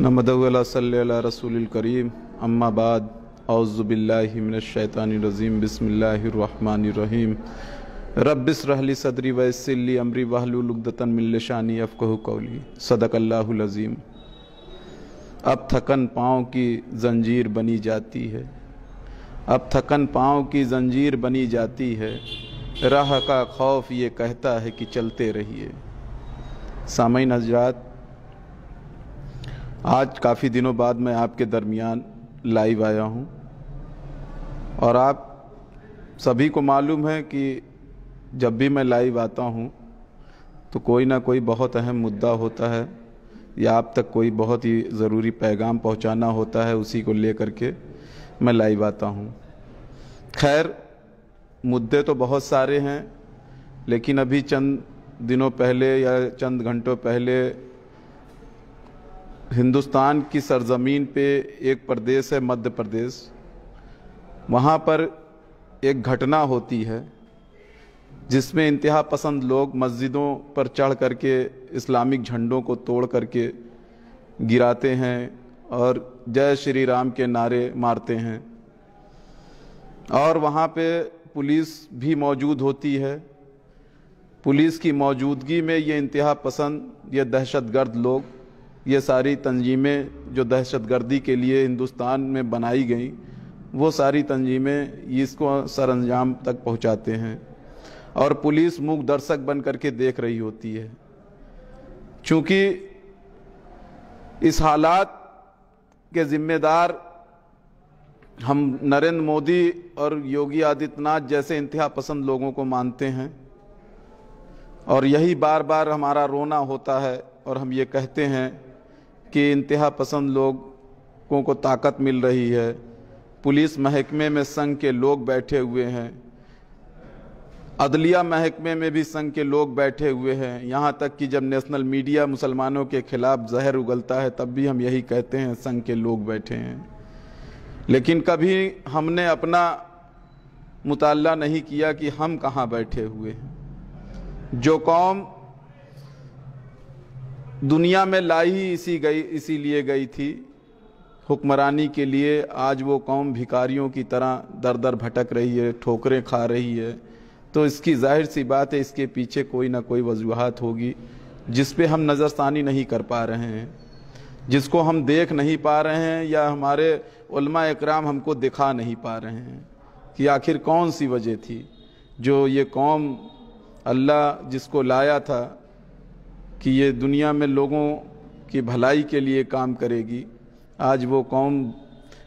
नहमदुहु व सल्ली अला रसूलिल करीम अम्मा बाद औज़ु बिल्लाहि मिनश शैतानिर रजीम बिस्मिल्लाहिर रहमानिर रहीम रब्बिश्रह ली सदरी व यस्सिर ली अमरी वहलुल उक़दतन मिन लिसानी यफ़क़हू क़ौली सदक़ल्लाहुल अज़ीम। अब थकन पाँव की जंजीर बनी जाती है, अब थकन पाँव की जंजीर बनी जाती है, राह का खौफ ये कहता है कि चलते रहिए। सामईन हज़रात, आज काफ़ी दिनों बाद मैं आपके दरमियान लाइव आया हूँ और आप सभी को मालूम है कि जब भी मैं लाइव आता हूँ तो कोई ना कोई बहुत अहम मुद्दा होता है या आप तक कोई बहुत ही ज़रूरी पैगाम पहुँचाना होता है, उसी को लेकर के मैं लाइव आता हूँ। खैर, मुद्दे तो बहुत सारे हैं, लेकिन अभी चंद दिनों पहले या चंद घंटों पहले हिंदुस्तान की सरज़मीन पे एक प्रदेश है मध्य प्रदेश, वहाँ पर एक घटना होती है जिसमें इंतहा पसंद लोग मस्जिदों पर चढ़ करके इस्लामिक झंडों को तोड़ करके गिराते हैं और जय श्री राम के नारे मारते हैं और वहाँ पे पुलिस भी मौजूद होती है। पुलिस की मौजूदगी में ये इंतहा पसंद, ये दहशतगर्द लोग, ये सारी तंजीमें जो दहशतगर्दी के लिए हिंदुस्तान में बनाई गई, वो सारी तंजीमें इसको सरअंजाम तक पहुंचाते हैं और पुलिस मूक दर्शक बन करके देख रही होती है। चूँकि इस हालात के ज़िम्मेदार हम नरेंद्र मोदी और योगी आदित्यनाथ जैसे इंतहा पसंद लोगों को मानते हैं और यही बार बार हमारा रोना होता है और हम ये कहते हैं कि इंतहा पसंद लोगों को ताकत मिल रही है। पुलिस महकमे में संघ के लोग बैठे हुए हैं, अदलिया महकमे में भी संघ के लोग बैठे हुए हैं, यहाँ तक कि जब नेशनल मीडिया मुसलमानों के खिलाफ जहर उगलता है तब भी हम यही कहते हैं संघ के लोग बैठे हैं। लेकिन कभी हमने अपना मुताला नहीं किया कि हम कहाँ बैठे हुए हैं। जो कौम दुनिया में लाई ही इसीलिए गई थी हुक्मरानी के लिए, आज वो कौम भिखारियों की तरह दर दर भटक रही है, ठोकरें खा रही है। तो इसकी जाहिर सी बात है, इसके पीछे कोई ना कोई वजूहात होगी जिस पे हम नज़रसानी नहीं कर पा रहे हैं, जिसको हम देख नहीं पा रहे हैं या हमारे उलमा इकराम हमको दिखा नहीं पा रहे हैं कि आखिर कौन सी वजह थी जो ये कौम अल्लाह जिसको लाया था कि ये दुनिया में लोगों की भलाई के लिए काम करेगी, आज वो कौम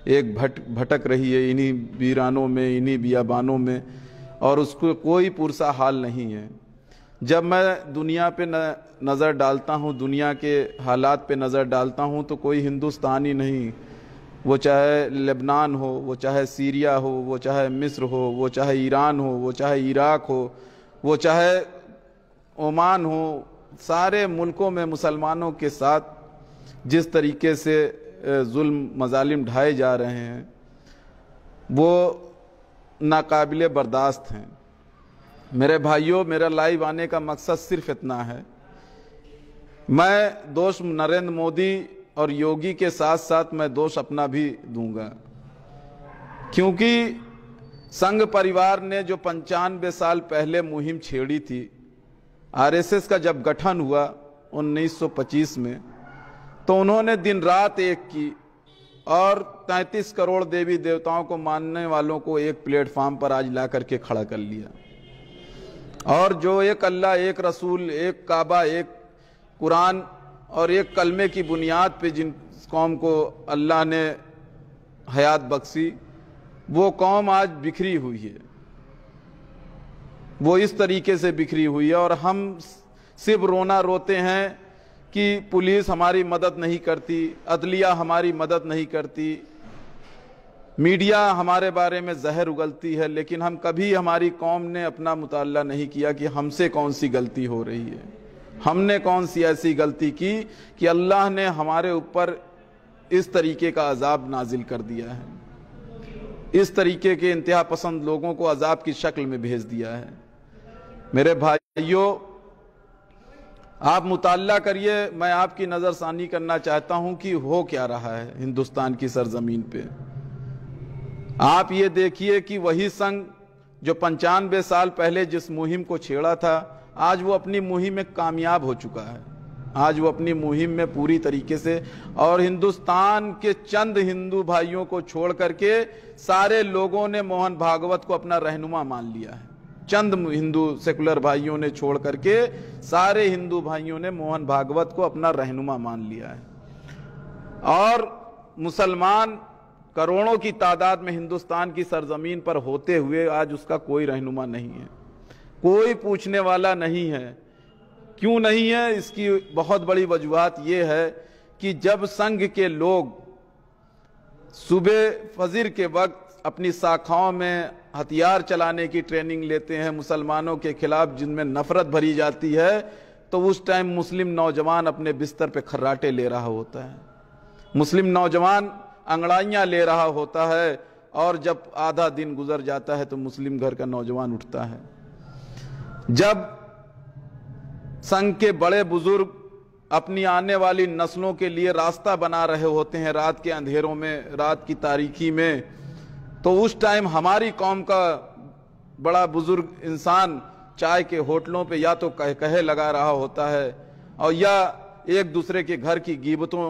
एक भटक रही है इन्हीं वीरानों में, इन्हीं बियाबानों में और उसको कोई पुरसा हाल नहीं है। जब मैं दुनिया पे नज़र डालता हूँ, दुनिया के हालात पे नज़र डालता हूँ तो कोई हिंदुस्तानी नहीं, वो चाहे लेबनान हो, वो चाहे सीरिया हो, वो चाहे मिस्र हो, वो चाहे ईरान हो, वो चाहे इराक हो, वो चाहे ओमान हो, सारे मुल्कों में मुसलमानों के साथ जिस तरीके से जुल्म मजालिम ढाए जा रहे हैं वो नाकाबिले बर्दाश्त हैं। मेरे भाइयों, मेरा लाइव आने का मकसद सिर्फ इतना है, मैं दोष नरेंद्र मोदी और योगी के साथ साथ मैं दोष अपना भी दूंगा, क्योंकि संघ परिवार ने जो 95 साल पहले मुहिम छेड़ी थी, आरएसएस का जब गठन हुआ 1925 में, तो उन्होंने दिन रात एक की और 33 करोड़ देवी देवताओं को मानने वालों को एक प्लेटफार्म पर आज ला करके खड़ा कर लिया और जो एक अल्लाह, एक रसूल, एक काबा, एक कुरान और एक कलमे की बुनियाद पे जिन कौम को अल्लाह ने हयात बख्शी, वो कौम आज बिखरी हुई है, वो इस तरीके से बिखरी हुई है और हम सिर्फ रोना रोते हैं कि पुलिस हमारी मदद नहीं करती, अदलिया हमारी मदद नहीं करती, मीडिया हमारे बारे में जहर उगलती है, लेकिन हम कभी हमारी कौम ने अपना मुताला नहीं किया कि हमसे कौन सी गलती हो रही है, हमने कौन सी ऐसी गलती की कि अल्लाह ने हमारे ऊपर इस तरीके का अजाब नाजिल कर दिया है, इस तरीके के इंतहा पसंद लोगों को अजाब की शक्ल में भेज दिया है। मेरे भाइयों, आप मुताल्ला करिए, मैं आपकी नजरसानी करना चाहता हूं कि हो क्या रहा है हिंदुस्तान की सरजमीन पे। आप ये देखिए कि वही संघ जो 95 साल पहले जिस मुहिम को छेड़ा था, आज वो अपनी मुहिम में कामयाब हो चुका है। आज वो अपनी मुहिम में पूरी तरीके से, और हिंदुस्तान के चंद हिंदू भाइयों को छोड़ करके सारे लोगों ने मोहन भागवत को अपना रहनुमा मान लिया है। चंद हिंदू सेकुलर भाइयों ने छोड़ करके सारे हिंदू भाइयों ने मोहन भागवत को अपना रहनुमा मान लिया है। और मुसलमान करोड़ों की तादाद में हिंदुस्तान की सरजमीन पर होते हुए आज उसका कोई रहनुमा नहीं है, कोई पूछने वाला नहीं है। क्यों नहीं है? इसकी बहुत बड़ी वजूहात यह है कि जब संघ के लोग सुबह फजर के वक्त अपनी शाखाओं में हथियार चलाने की ट्रेनिंग लेते हैं मुसलमानों के खिलाफ जिनमें नफरत भरी जाती है, तो उस टाइम मुस्लिम नौजवान अपने बिस्तर पे खर्राटे ले रहा होता है, मुस्लिम नौजवान अंगड़ाइयां ले रहा होता है। और जब आधा दिन गुजर जाता है तो मुस्लिम घर का नौजवान उठता है। जब संघ के बड़े बुजुर्ग अपनी आने वाली नस्लों के लिए रास्ता बना रहे होते हैं रात के अंधेरों में, रात की तारीकी में, तो उस टाइम हमारी कौम का बड़ा बुजुर्ग इंसान चाय के होटलों पे या तो कहे लगा रहा होता है और या एक दूसरे के घर की गीबतों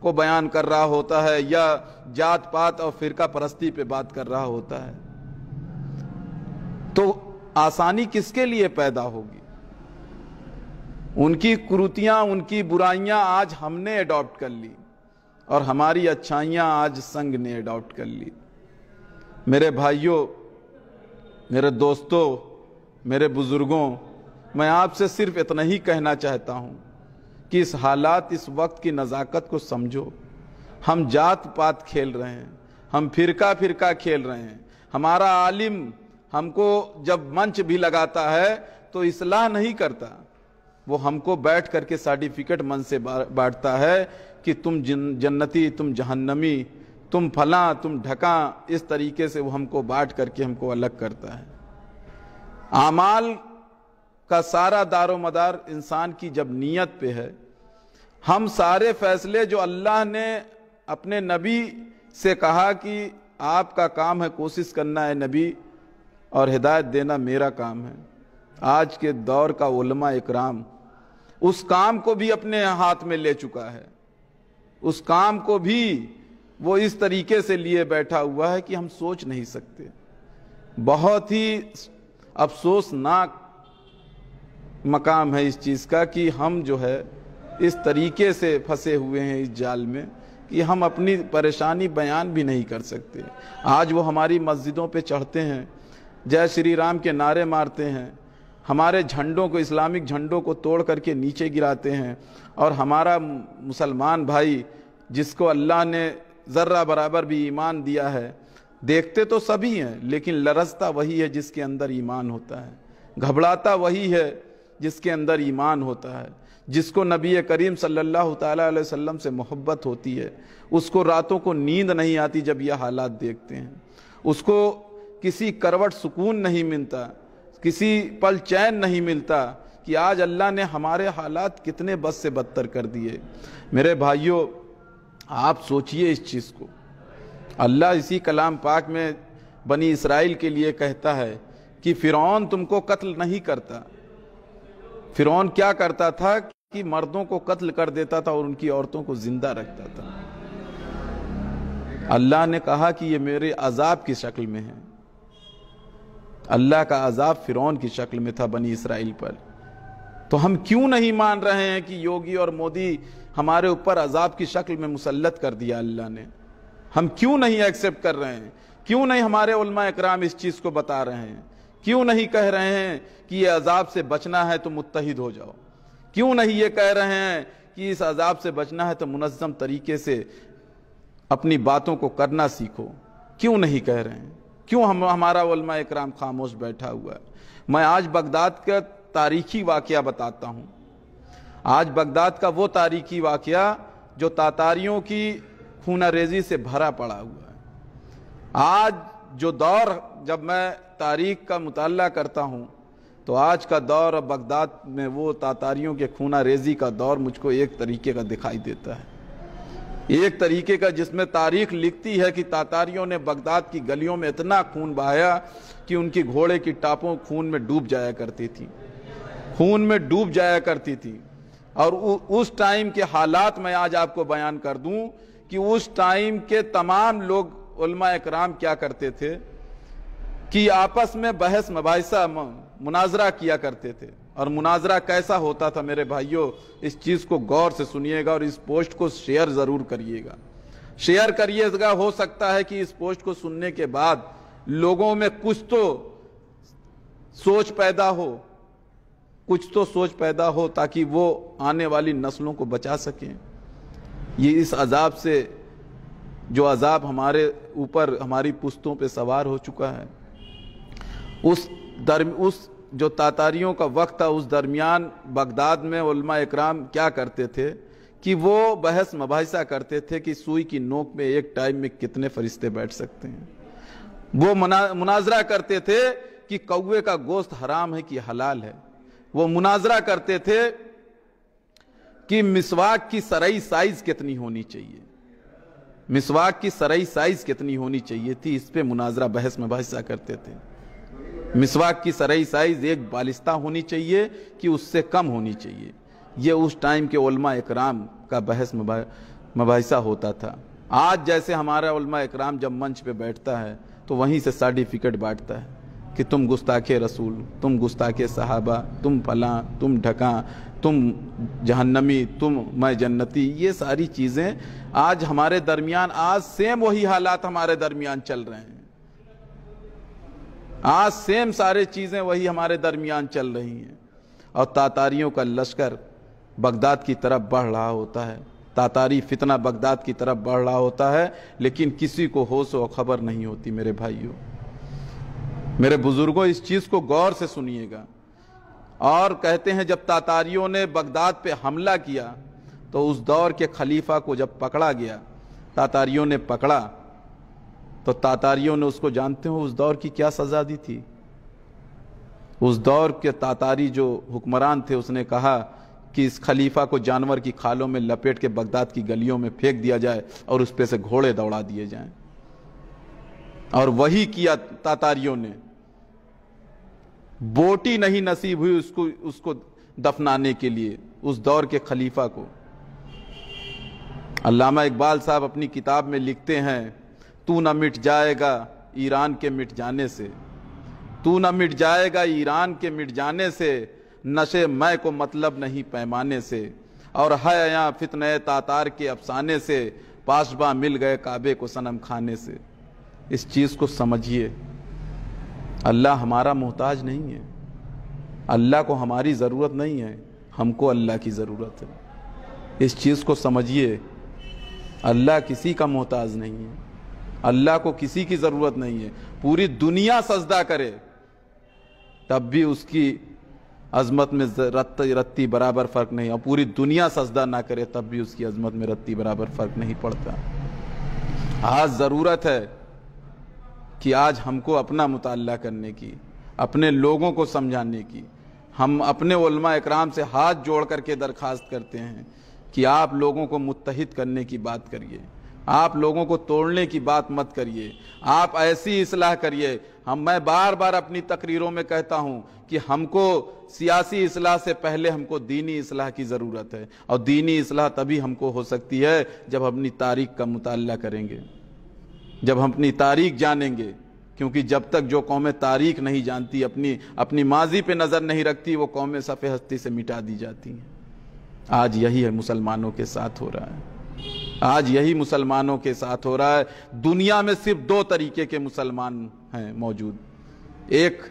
को बयान कर रहा होता है, या जात पात और फिरका परस्ती पे बात कर रहा होता है। तो आसानी किसके लिए पैदा होगी? उनकी कुरीतियां, उनकी बुराइयां आज हमने अडॉप्ट कर ली और हमारी अच्छाइयां आज संघ ने अडॉप्ट कर ली। मेरे भाइयों, मेरे दोस्तों, मेरे बुजुर्गों, मैं आपसे सिर्फ इतना ही कहना चाहता हूं कि इस हालात, इस वक्त की नज़ाकत को समझो। हम जात पात खेल रहे हैं, हम फिरका खेल रहे हैं। हमारा आलिम हमको जब मंच भी लगाता है तो इस्लाह नहीं करता, वो हमको बैठ करके सर्टिफिकेट मन से बांटता है कि तुम जन्नती, तुम जहन्नमी, तुम फला, तुम ढका। इस तरीके से वो हमको बांट करके हमको अलग करता है। आमाल का सारा दारोमदार इंसान की जब नीयत पे है, हम सारे फैसले जो अल्लाह ने अपने नबी से कहा कि आपका काम है कोशिश करना है नबी, और हिदायत देना मेरा काम है, आज के दौर का उलमा इकराम उस काम को भी अपने हाथ में ले चुका है। उस काम को भी वो इस तरीके से लिए बैठा हुआ है कि हम सोच नहीं सकते। बहुत ही अफसोसनाक मकाम है इस चीज़ का कि हम जो है इस तरीके से फंसे हुए हैं इस जाल में कि हम अपनी परेशानी बयान भी नहीं कर सकते। आज वो हमारी मस्जिदों पे चढ़ते हैं, जय श्री राम के नारे मारते हैं, हमारे झंडों को, इस्लामिक झंडों को तोड़ करके नीचे गिराते हैं, और हमारा मुसलमान भाई जिसको अल्लाह ने ज़र्रा बराबर भी ईमान दिया है, देखते तो सभी हैं लेकिन लरजता वही है जिसके अंदर ईमान होता है, घबराता वही है जिसके अंदर ईमान होता है, जिसको नबी करीम सल्लल्लाहु ताला अलैहि वसल्लम से मोहब्बत होती है। उसको रातों को नींद नहीं आती जब यह हालात देखते हैं, उसको किसी करवट सुकून नहीं मिलता, किसी पल चैन नहीं मिलता कि आज अल्लाह ने हमारे हालात कितने बद से बदतर कर दिए। मेरे भाइयों, आप सोचिए इस चीज़ को। अल्लाह इसी कलाम पाक में बनी इसराइल के लिए कहता है कि फिरौन तुमको कत्ल नहीं करता। फिरौन क्या करता था कि मर्दों को कत्ल कर देता था और उनकी औरतों को जिंदा रखता था। अल्लाह ने कहा कि ये मेरे अजाब की शक्ल में है। अल्लाह का अजाब फिरौन की शक्ल में था बनी इसराइल पर। तो हम क्यों नहीं मान रहे हैं कि योगी और मोदी हमारे ऊपर अजाब की शक्ल में मुसल्लत कर दिया अल्लाह ने? हम क्यों नहीं एक्सेप्ट कर रहे हैं? क्यों नहीं हमारे उलमा इकराम इस चीज को बता रहे हैं? क्यों नहीं कह रहे हैं कि ये अजाब से बचना है तो मुत्तहिद हो जाओ? क्यों नहीं ये कह रहे हैं कि इस अजाब से बचना है तो मुनज़्ज़म तरीके से अपनी बातों को करना सीखो? क्यों नहीं कह रहे हैं? क्यों हमारा उलमा इकराम खामोश बैठा हुआ है? मैं आज बगदाद का तारीखी वाकया बताता हूँ। आज बगदाद का वो तारीखी वाकया जो तातारियों की खूनारेजी से भरा पड़ा हुआ है। आज जो दौर, जब मैं तारीख का मुताल्ला करता हूँ तो आज का दौर अब बगदाद में वो तातारियों के खूना रेजी का दौर मुझको एक तरीके का दिखाई देता है, एक तरीके का जिसमें तारीख लिखती है कि तातारियों ने बगदाद की गलियों में इतना खून बहाया कि उनकी घोड़े की टापों खून में डूब जाया करती थी, खून में डूब जाया करती थी। और उस टाइम के हालात मैं आज आपको बयान कर दूं कि उस टाइम के तमाम लोग उलमा इकराम क्या करते थे कि आपस में बहस मबाहिसा मुनाजरा किया करते थे। और मुनाजरा कैसा होता था मेरे भाइयों, इस चीज को गौर से सुनिएगा और इस पोस्ट को शेयर जरूर करिएगा, शेयर करिएगा। हो सकता है कि इस पोस्ट को सुनने के बाद लोगों में कुछ तो सोच पैदा हो, कुछ तो सोच पैदा हो, ताकि वो आने वाली नस्लों को बचा सकें। ये इस अजाब से, जो अजाब हमारे ऊपर हमारी पुश्तों पे सवार हो चुका है, उस जो तातारियों का वक्त था, उस दरमियान बगदाद में उलमा इकराम क्या करते थे कि वो बहस मबाहिसा करते थे कि सुई की नोक में एक टाइम में कितने फरिश्ते बैठ सकते हैं। वो मुनाजरा करते थे कि कौवे का गोश्त हराम है कि हलाल है। वो मुनाजरा करते थे कि मिसवाक की सरई साइज कितनी होनी चाहिए, मिसवाक की सरई साइज कितनी होनी चाहिए थी, इस पे मुनाजरा बहस मबाहिसा करते थे। मिसवाक की सरई साइज एक बालिस्ता होनी चाहिए कि उससे कम होनी चाहिए। ये उस टाइम के उलमा इकराम का बहस मबाहिसा होता था। आज जैसे हमारा उलमा इकराम जब मंच पे बैठता है तो वहीं से सर्टिफिकेट बांटता है कि तुम गुस्ताखे रसूल, तुम गुस्ताखे सहाबा, तुम फलां, तुम ढका, तुम जहन्नमी, तुम मैं जन्नती। ये सारी चीजें आज हमारे दरमियान, आज सेम वही हालात हमारे दरमियान चल रहे हैं। आज सेम सारे चीजें वही हमारे दरमियान चल रही हैं। और तातारियों का लश्कर बगदाद की तरफ बढ़ रहा होता है, तातारी फितना बगदाद की तरफ बढ़ रहा होता है, लेकिन किसी को होश व खबर नहीं होती। मेरे भाइयों, मेरे बुजुर्गों, इस चीज को गौर से सुनिएगा। और कहते हैं जब तातारियों ने बगदाद पे हमला किया तो उस दौर के खलीफा को जब पकड़ा गया, तातारियों ने पकड़ा, तो तातारियों ने उसको, जानते हो उस दौर की क्या सजा दी थी? उस दौर के तातारी जो हुक्मरान थे, उसने कहा कि इस खलीफा को जानवर की खालों में लपेट के बगदाद की गलियों में फेंक दिया जाए और उस पे से घोड़े दौड़ा दिए जाएं। और वही किया तातारियों ने। बोटी नहीं नसीब हुई उसको दफनाने के लिए, उस दौर के खलीफा को। अल्लामा इकबाल साहब अपनी किताब में लिखते हैं, तू न मिट जाएगा ईरान के मिट जाने से, तू न मिट जाएगा ईरान के मिट जाने से, नशे मैं को मतलब नहीं पैमाने से, और है यहाँ फितने तातार के अफसाने से, पाशबा मिल गए काबे को सनम खाने से। इस चीज को समझिए, अल्लाह हमारा मोहताज नहीं है, अल्लाह को हमारी जरूरत नहीं है, हमको अल्लाह की जरूरत है। इस चीज को समझिए, अल्लाह किसी का मोहताज नहीं है, अल्लाह को किसी की जरूरत नहीं है। पूरी दुनिया सजदा करे तब भी उसकी अजमत में रत्ती बराबर फर्क नहीं, और पूरी दुनिया सजदा ना करे तब भी उसकी अजमत में रत्ती बराबर फर्क नहीं पड़ता। आज जरूरत है कि आज हमको अपना मुताल्ला करने की, अपने लोगों को समझाने की। हम अपने उलमा इकराम से हाथ जोड़ करके दरखास्त करते हैं कि आप लोगों को मुत्तहिद करने की बात करिए, आप लोगों को तोड़ने की बात मत करिए, आप ऐसी इस्लाह करिए। मैं बार बार अपनी तकरीरों में कहता हूं कि हमको सियासी इस्लाह से पहले हमको दीनी इस्लाह की ज़रूरत है, और दीनी इस्लाह तभी हमको हो सकती है जब अपनी तारीख का मुताल्ला करेंगे, जब हम अपनी तारीख जानेंगे। क्योंकि जब तक जो कौमें तारीख नहीं जानती, अपनी माजी पे नज़र नहीं रखती, वो कौमें सफ़े हस्ती से मिटा दी जाती हैं। आज यही है मुसलमानों के साथ हो रहा है, आज यही मुसलमानों के साथ हो रहा है। दुनिया में सिर्फ दो तरीके के मुसलमान हैं मौजूद, एक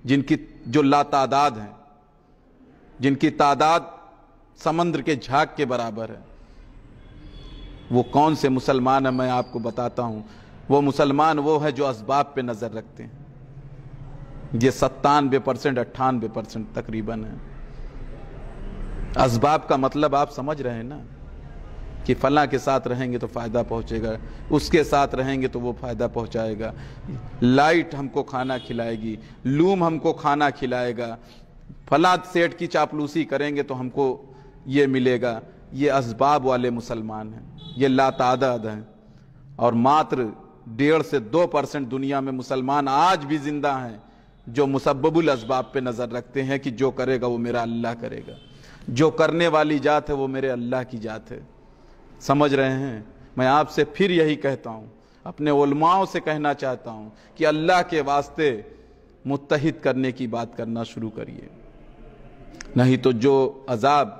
जिनकी जो लातादाद हैं, जिनकी तादाद समंदर के झाग के बराबर है। वो कौन से मुसलमान है मैं आपको बताता हूं। वो मुसलमान वो है जो असबाब पे नजर रखते हैं। ये 97% 98% तकरीबन है। असबाब का मतलब आप समझ रहे हैं ना। कि फलां के साथ रहेंगे तो फ़ायदा पहुंचेगा, उसके साथ रहेंगे तो वो फ़ायदा पहुंचाएगा, लाइट हमको खाना खिलाएगी, लूम हमको खाना खिलाएगा, फलां सेठ की चापलूसी करेंगे तो हमको ये मिलेगा। ये असबाब वाले मुसलमान हैं, ये लातादाद हैं। और मात्र 1.5 से 2% दुनिया में मुसलमान आज भी जिंदा हैं जो मुसब्बबुल असबाब पे नज़र रखते हैं कि जो करेगा वो मेरा अल्लाह करेगा, जो करने वाली जात है वो मेरे अल्लाह की जात है। समझ रहे हैं? मैं आपसे फिर यही कहता हूँ, अपने उलमाओं से कहना चाहता हूँ कि अल्लाह के वास्ते मुत्तहिद करने की बात करना शुरू करिए, नहीं तो जो अजाब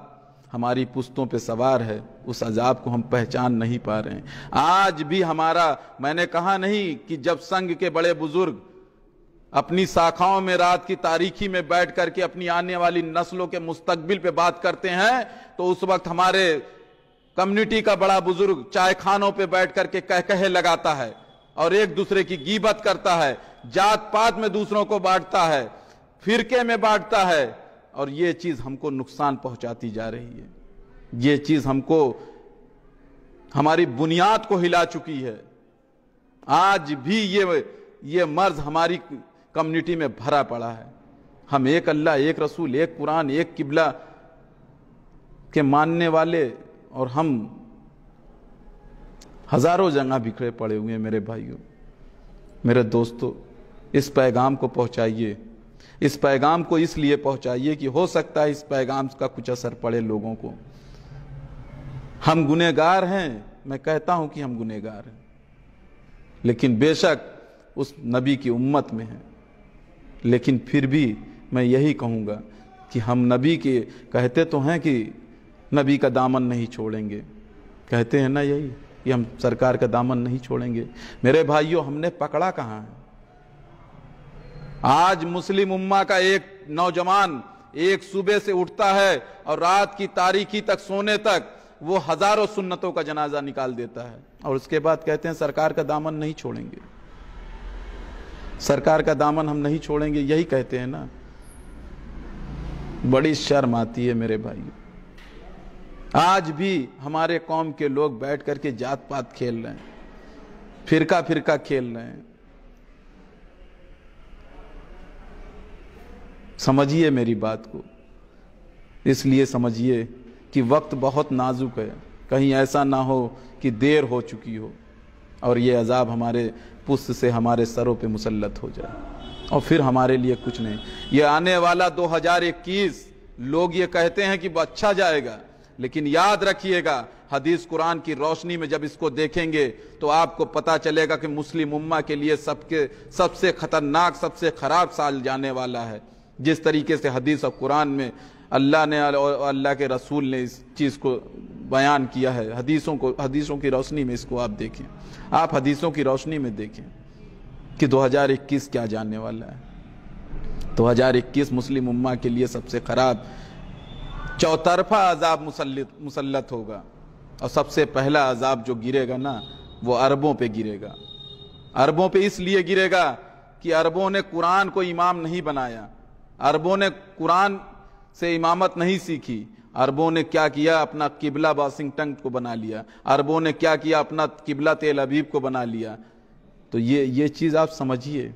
हमारी पुश्तों पे सवार है उस अजाब को हम पहचान नहीं पा रहे हैं। आज भी हमारा, मैंने कहा नहीं कि जब संघ के बड़े बुजुर्ग अपनी शाखाओं में रात की तारीकी में बैठ करके अपनी आने वाली नस्लों के मुस्तकबिल पे बात करते हैं तो उस वक्त हमारे कम्युनिटी का बड़ा बुजुर्ग चाय खानों पे बैठ करके कहे लगाता है और एक दूसरे की गीबत करता है, जात पात में दूसरों को बांटता है, फिरके में बांटता है, और ये चीज हमको नुकसान पहुंचाती जा रही है। ये चीज हमको हमारी बुनियाद को हिला चुकी है। आज भी ये मर्ज हमारी कम्युनिटी में भरा पड़ा है। हम एक अल्लाह, एक रसूल, एक कुरान, एक किबला के मानने वाले, और हम हजारों जगह बिखरे पड़े हुए हैं। मेरे भाइयों, मेरे दोस्तों, इस पैगाम को पहुंचाइए। इस पैगाम को इसलिए पहुंचाइए कि हो सकता है इस पैगाम का कुछ असर पड़े लोगों को। हम गुनहगार हैं, मैं कहता हूं कि हम गुनहगार हैं, लेकिन बेशक उस नबी की उम्मत में हैं। लेकिन फिर भी मैं यही कहूंगा कि हम नबी के कहते तो हैं कि नबी का दामन नहीं छोड़ेंगे, कहते हैं ना यही कि हम सरकार का दामन नहीं छोड़ेंगे। मेरे भाइयों, हमने पकड़ा कहां है? आज मुस्लिम उम्मा का एक नौजवान एक सुबह से उठता है और रात की तारीकी तक, सोने तक वो हजारों सुन्नतों का जनाजा निकाल देता है, और उसके बाद कहते हैं सरकार का दामन नहीं छोड़ेंगे, सरकार का दामन हम नहीं छोड़ेंगे, यही कहते हैं ना। बड़ी शर्म आती है मेरे भाइयों। आज भी हमारे कौम के लोग बैठ करके जात पात खेल रहे हैं, फिरका फिरका खेल रहे हैं। समझिए मेरी बात को, इसलिए समझिए कि वक्त बहुत नाजुक है, कहीं ऐसा ना हो कि देर हो चुकी हो और ये अजाब हमारे पुष्ट से हमारे सरों पे मुसल्लत हो जाए और फिर हमारे लिए कुछ नहीं। ये आने वाला 2021 लोग ये कहते हैं कि अच्छा जाएगा, लेकिन याद रखिएगा हदीस कुरान की रोशनी में जब इसको देखेंगे तो आपको पता चलेगा कि मुस्लिम उम्मा के लिए सबसे खतरनाक, सबसे खराब साल जाने वाला है। जिस तरीके से हदीस और कुरान में अल्लाह ने और अल्लाह के रसूल ने इस चीज़ को बयान किया है, हदीसों की रोशनी में इसको आप देखें, आप हदीसों की रोशनी में देखें कि 2021 क्या जानने वाला है। 2021 मुस्लिम उम्मा के लिए सबसे खराब चौतरफा अजाब मुसल्लत होगा, और सबसे पहला अजाब जो गिरेगा ना वो अरबों पे गिरेगा। अरबों पे इसलिए गिरेगा कि अरबों ने कुरान को इमाम नहीं बनाया, अरबों ने कुरान से इमामत नहीं सीखी। अरबों ने क्या किया, अपना किबला वाशिंगटन को बना लिया। अरबों ने क्या किया, अपना किबला तेल अबीब को बना लिया। तो ये चीज़ आप समझिए,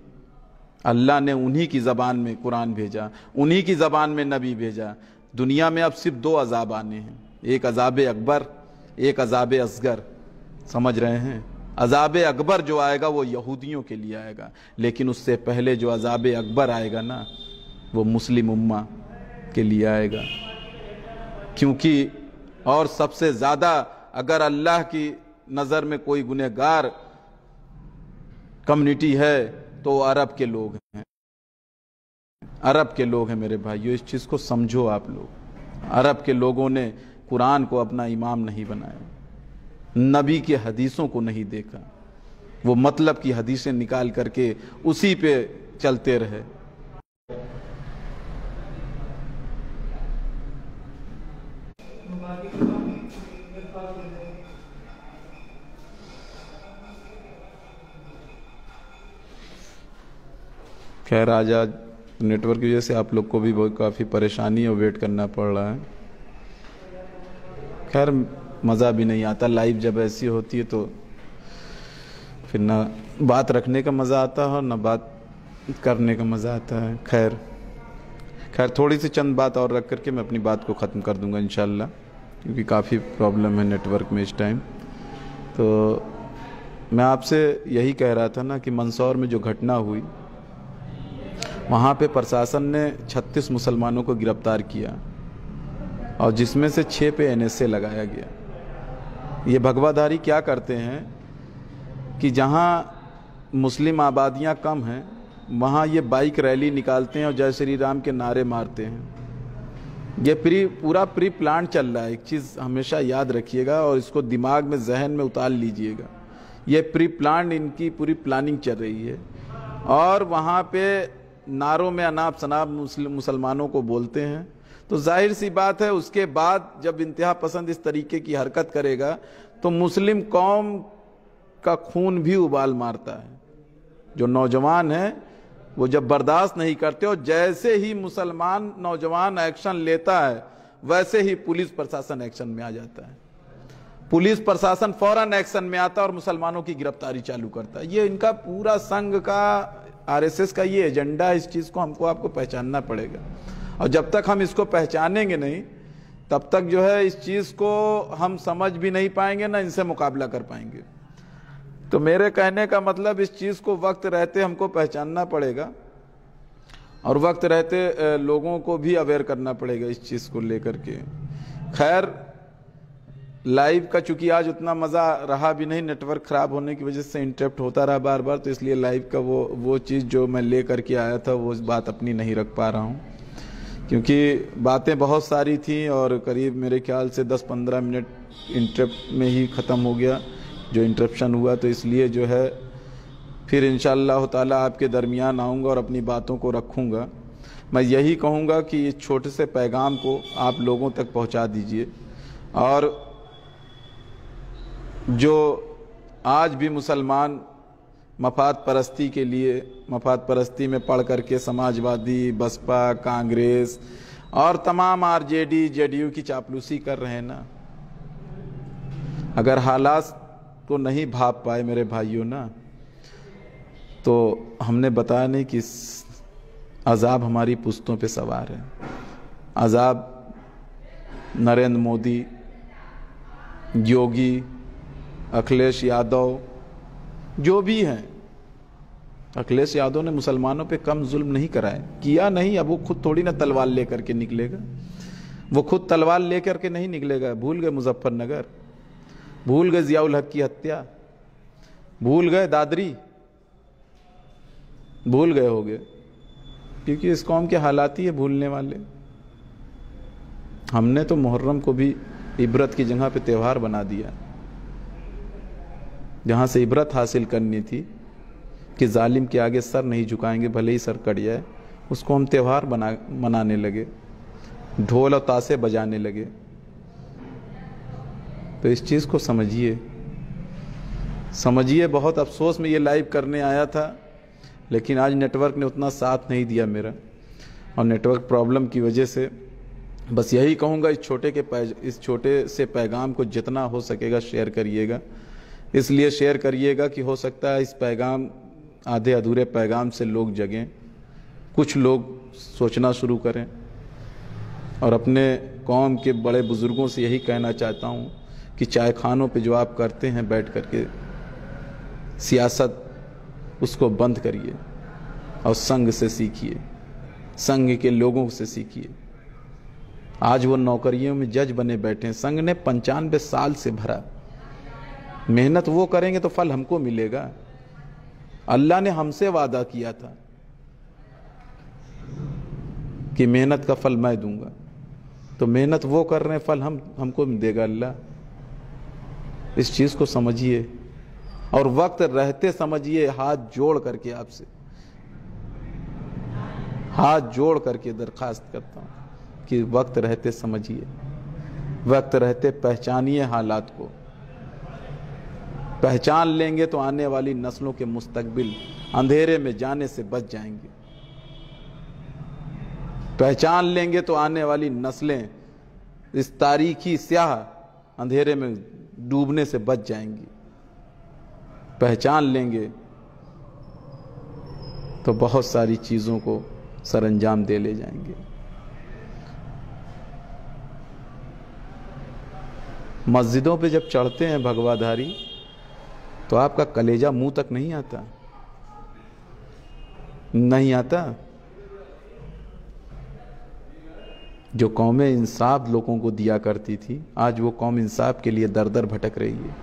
अल्लाह ने उन्हीं की ज़बान में कुरान भेजा, उन्हीं की ज़बान में नबी भेजा। दुनिया में अब सिर्फ 2 अजाब आने हैं, एक अजाब अकबर, एक अजाब असगर। समझ रहे हैं? अजाब अकबर जो आएगा वो यहूदियों के लिए आएगा, लेकिन उससे पहले जो अजाब अकबर आएगा ना वो मुस्लिम उम्मा के लिए आएगा। क्योंकि और सबसे ज़्यादा अगर अल्लाह की नज़र में कोई गुनहगार कम्युनिटी है तो अरब के लोग हैं, अरब के लोग हैं। मेरे भाइयों, इस चीज़ को समझो आप लोग। अरब के लोगों ने कुरान को अपना इमाम नहीं बनाया, नबी के हदीसों को नहीं देखा, वो मतलब की हदीसें निकाल करके उसी पे चलते रहे। खैर आज नेटवर्क की वजह से आप लोग को भी बहुत काफ़ी परेशानी और वेट करना पड़ रहा है। खैर मज़ा भी नहीं आता। लाइव जब ऐसी होती है तो फिर ना बात रखने का मज़ा आता है और ना बात करने का मज़ा आता है। खैर थोड़ी सी चंद बात और रख करके मैं अपनी बात को ख़त्म कर दूंगा इंशाल्लाह, क्योंकि काफ़ी प्रॉब्लम है नेटवर्क में इस टाइम। तो मैं आपसे यही कह रहा था ना कि मंदसौर में जो घटना हुई, वहाँ पे प्रशासन ने 36 मुसलमानों को गिरफ्तार किया और जिसमें से 6 पे NSA लगाया गया। ये भगवाधारी क्या करते हैं कि जहाँ मुस्लिम आबादियाँ कम हैं वहाँ ये बाइक रैली निकालते हैं और जय श्री राम के नारे मारते हैं। ये पूरा प्री प्लान चल रहा है। एक चीज़ हमेशा याद रखिएगा और इसको दिमाग में, जहन में उतार लीजिएगा। ये प्री प्लान, इनकी पूरी प्लानिंग चल रही है और वहाँ पे नारों में अनाप शनाप मुसलमानों को बोलते हैं। तो जाहिर सी बात है उसके बाद जब इंतहा पसंद इस तरीके की हरकत करेगा तो मुस्लिम कौम का खून भी उबाल मारता है। जो नौजवान है वो जब बर्दाश्त नहीं करते और जैसे ही मुसलमान नौजवान एक्शन लेता है वैसे ही पुलिस प्रशासन एक्शन में आ जाता है। पुलिस प्रशासन फौरन एक्शन में आता है और मुसलमानों की गिरफ्तारी चालू करता है। ये इनका पूरा संघ का, RSS का ये एजेंडा है। इस चीज़ को हमको आपको पहचानना पड़ेगा और जब तक हम इसको पहचानेंगे नहीं तब तक जो है इस चीज़ को हम समझ भी नहीं पाएंगे, ना इनसे मुकाबला कर पाएंगे। तो मेरे कहने का मतलब इस चीज़ को वक्त रहते हमको पहचानना पड़ेगा और वक्त रहते लोगों को भी अवेयर करना पड़ेगा इस चीज़ को लेकर के। खैर लाइव का चूंकि आज उतना मज़ा रहा भी नहीं, नेटवर्क ख़राब होने की वजह से इंटरप्ट होता रहा बार बार, तो इसलिए लाइव का वो चीज़ जो मैं ले करके आया था वो बात अपनी नहीं रख पा रहा हूँ, क्योंकि बातें बहुत सारी थी और करीब मेरे ख्याल से 10-15 मिनट इंटरप्ट में ही ख़त्म हो गया जो इंटरप्शन हुआ। तो इसलिए जो है फिर इंशाअल्लाह ताला आपके दरमियान आऊँगा और अपनी बातों को रखूँगा। मैं यही कहूँगा कि इस छोटे से पैगाम को आप लोगों तक पहुँचा दीजिए और जो आज भी मुसलमान मफाद परस्ती के लिए, मफाद परस्ती में पढ़ करके समाजवादी, बसपा, कांग्रेस और तमाम RJD, JDU की चापलूसी कर रहे हैं ना, अगर हालात को नहीं भाप पाए मेरे भाइयों ना, तो हमने बताया नहीं कि अजाब हमारी पुश्तों पे सवार है। अजाब नरेंद्र मोदी, योगी, अखिलेश यादव, जो भी हैं। अखिलेश यादव ने मुसलमानों पे कम जुल्म नहीं कराए, किया नहीं। अब वो खुद थोड़ी ना तलवार लेकर के निकलेगा, वो खुद तलवार लेकर के नहीं निकलेगा। भूल गए मुजफ्फरनगर, भूल गए जियाउल हक की हत्या, भूल गए दादरी, भूल गए होगे, क्योंकि इस कौम के हालात ही है भूलने वाले। हमने तो मुहर्रम को भी इबरत की जगह पे त्यौहार बना दिया, जहाँ से इबरत हासिल करनी थी कि जालिम के आगे सर नहीं झुकाएंगे भले ही सर कट जाए, उसको हम त्यौहार मनाने लगे, ढोल और ताशे बजाने लगे। तो इस चीज़ को समझिए। बहुत अफसोस में ये लाइव करने आया था, लेकिन आज नेटवर्क ने उतना साथ नहीं दिया मेरा, और नेटवर्क प्रॉब्लम की वजह से बस यही कहूँगा इस छोटे से पैगाम को जितना हो सकेगा शेयर करिएगा। इसलिए शेयर करिएगा कि हो सकता है इस पैगाम, आधे अधूरे पैगाम से लोग जगें, कुछ लोग सोचना शुरू करें। और अपने कौम के बड़े बुजुर्गों से यही कहना चाहता हूँ कि चाय खानों पे जो आप करते हैं बैठ करके सियासत, उसको बंद करिए और संघ से सीखिए, संघ के लोगों से सीखिए। आज वो नौकरियों में जज बने बैठे हैं, संघ ने 95 साल से भरा। मेहनत वो करेंगे तो फल हमको मिलेगा। अल्लाह ने हमसे वादा किया था कि मेहनत का फल मैं दूंगा, तो मेहनत वो कर रहे हैं, फल हमको देगा अल्लाह। इस चीज़ को समझिए और वक्त रहते समझिए। हाथ जोड़ करके आपसे हाथ जोड़ करके दरखास्त करता हूँ कि वक्त रहते समझिए, वक्त रहते पहचानिए हालात को। पहचान लेंगे तो आने वाली नस्लों के मुस्तकबिल अंधेरे में जाने से बच जाएंगे। पहचान लेंगे तो आने वाली नस्लें इस तारीखी स्याह अंधेरे में डूबने से बच जाएंगी। पहचान लेंगे तो बहुत सारी चीज़ों को सरंजाम दे ले जाएंगे। मस्जिदों पे जब चढ़ते हैं भगवाधारी तो आपका कलेजा मुंह तक नहीं आता, नहीं आता। जो कौमें इंसाफ लोगों को दिया करती थी, आज वो कौम इंसाफ के लिए दर दर भटक रही है।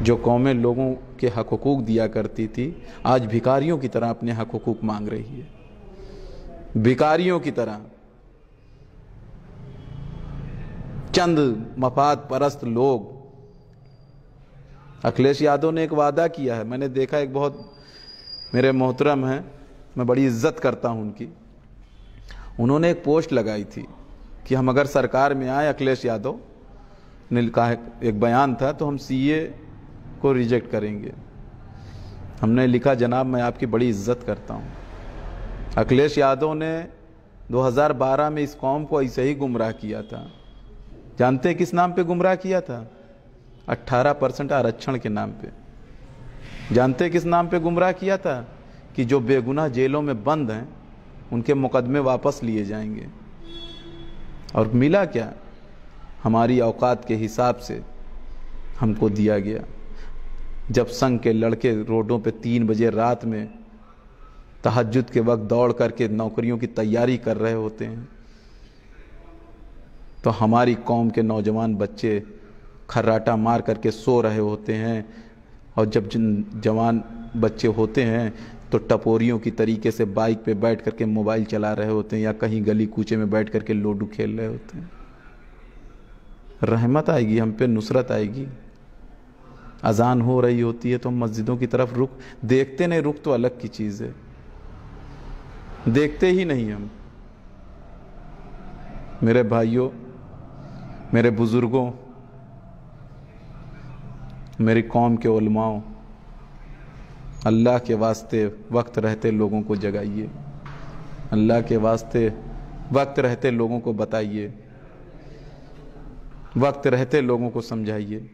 जो कौमें लोगों के हक हुकूक दिया करती थी, आज भिखारियों की तरह अपने हक हुकूक मांग रही है, भिखारियों की तरह। चंद मफाद परस्त लोग। अखिलेश यादव ने एक वादा किया है, मैंने देखा, एक बहुत मेरे मोहतरम हैं, मैं बड़ी इज्जत करता हूं उनकी। उन्होंने एक पोस्ट लगाई थी कि हम अगर सरकार में आए, अखिलेश यादव ने कहा, एक बयान था, तो हम सीए को रिजेक्ट करेंगे। हमने लिखा, जनाब मैं आपकी बड़ी इज्जत करता हूं। अखिलेश यादव ने 2012 में इस कौम को ऐसे ही गुमराह किया था। जानते हैं किस नाम पे गुमराह किया था? 18% आरक्षण के नाम पे। जानते हैं किस नाम पे गुमराह किया था? कि जो बेगुनाह जेलों में बंद हैं उनके मुकदमे वापस लिए जाएंगे। और मिला क्या? हमारी औकात के हिसाब से हमको दिया गया। जब संघ के लड़के रोडों पे 3 बजे रात में तहज्जुद के वक्त दौड़ करके नौकरियों की तैयारी कर रहे होते हैं, तो हमारी कौम के नौजवान बच्चे खर्राटा मार करके सो रहे होते हैं। और जब जवान बच्चे होते हैं तो टपोरियों की तरीके से बाइक पे बैठ करके मोबाइल चला रहे होते हैं, या कहीं गली कूचे में बैठ करके लूडो खेल रहे होते हैं। रहमत आएगी हम पे, नुसरत आएगी। अजान हो रही होती है तो हम मस्जिदों की तरफ रुख देखते नहीं। रुख तो अलग की चीज़ है, देखते ही नहीं हम। मेरे भाइयों, मेरे बुजुर्गों, मेरी कौम के उलमाओं, अल्लाह के वास्ते वक्त रहते लोगों को जगाइए। अल्लाह के वास्ते वक्त रहते लोगों को बताइए, वक्त रहते लोगों को समझाइए।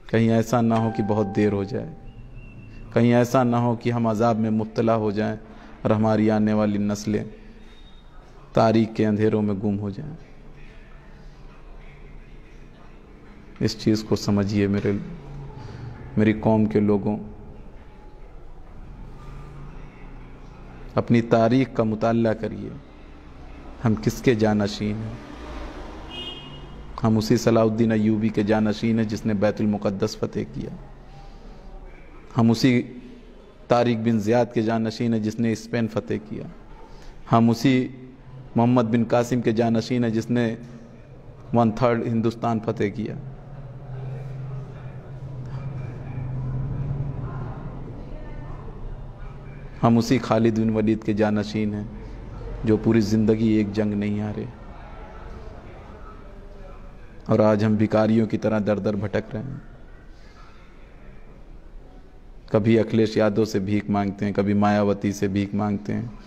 कहीं ऐसा ना हो कि बहुत देर हो जाए, कहीं ऐसा ना हो कि हम अजाब में मुब्तला हो जाएं और हमारी आने वाली नस्लें तारीख के अंधेरों में गुम हो जाएं। इस चीज़ को समझिए मेरी कौम के लोगों। अपनी तारीख का मुताला करिए, हम किसके जानशीन हैं। हम उसी सलाउद्दीन अय्यूबी के जानशीन हैं जिसने बैतुल मुक़द्दस फतेह किया। हम उसी तारिक बिन ज़ियाद के जानशीन हैं जिसने स्पेन फतेह किया। हम उसी मोहम्मद बिन कासिम के जानशीन हैं जिसने 1/3 हिंदुस्तान फतेह किया। हम उसी खालिद बिन वलीद के जानशीन हैं जो पूरी ज़िंदगी एक जंग नहीं हारे, और आज हम भिखारियों की तरह दर दर भटक रहे हैं। कभी अखिलेश यादव से भीख मांगते हैं, कभी मायावती से भीख मांगते हैं,